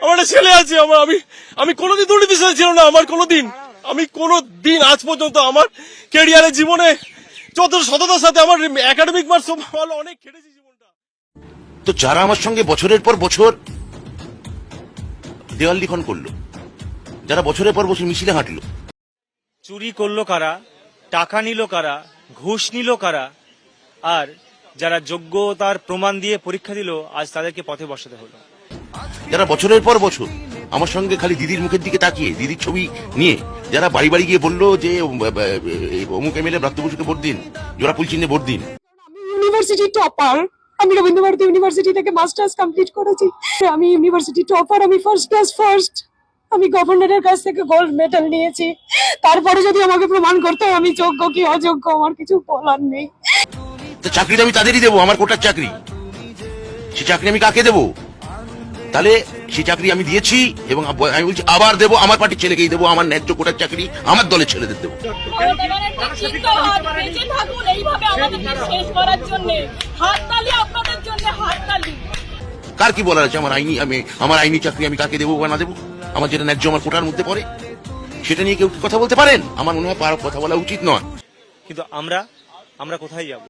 আমার একটা ছেলে আছে, আমি কোনোদিন দুর্নীতি ছিল না আমার কোনোদিন। আমি কোনোদিন আজ পর্যন্ত আমার ক্যারিয়ারের জীবনে যত সততার সাথে আমার একাডেমিক মার্কস ভালো অনেক খেটেছি জীবনটা। তো যারা আমার সঙ্গে বছরের পর বছর দেওয়াল লিখন করলো, যারা বছরের পর বছর মিছিলে হাঁটলো, চুরি করলো কারা, টাকা নিল কারা, ঘুষ নিল কারা, আর যারা যোগ্যতার প্রমাণ দিয়ে পরীক্ষা দিল আজ তাদেরকে পথে বসাতে হলো। যারা বছরের পর বছর আমার সঙ্গে খালি দিদির মুখের দিকে তাকিয়ে দিদির ছবি নিয়ে যারা বাড়ি বাড়ি গিয়ে বললো যে অমুক এমএলএ ব্রাত্য বসুকে ভোট দিন, জোড়াফুল চিহ্নে ভোট দিন। আমি ইউনিভার্সিটি টপার, আমি রবীন্দ্রভারতী ইউনিভার্সিটি থেকে মাস্টার্স কমপ্লিট করেছি। আমি ইউনিভার্সিটি টপার, আমি ফার্স্ট ক্লাস ফার্স্ট, আমি গভর্নরের কাছ থেকে গোল্ড মেডেল নিয়েছি। তারপরে যদি আমাকে প্রমাণ করতে হয় আমি যোগ্য কি অযোগ্য, আমার কিছু বলার নেই। তো চাকরিটা আমি তাদেরই দেবো, আমার কোটার চাকরি। সে চাকরি আমি কাকে দেবো? তাহলে সেই চাকরি আমি দিয়েছি এবং আমি বলছি আবার দেবো, আমার পার্টির ছেলেকেই দেবো, আমার ন্যায্য কোটার চাকরি আমার দলের ছেলেদের দেবো। কার কি বলার আছে? আমার আইনি চাকরি আমি কাকে দেবো বা না দেবো, আমার যেটা ন্যায্য আমার কোটার মধ্যে পড়ে সেটা নিয়ে কেউ কথা বলতে পারেন? আমার মনে হয় কথা বলা উচিত নয়। কিন্তু আমরা কোথায় যাব?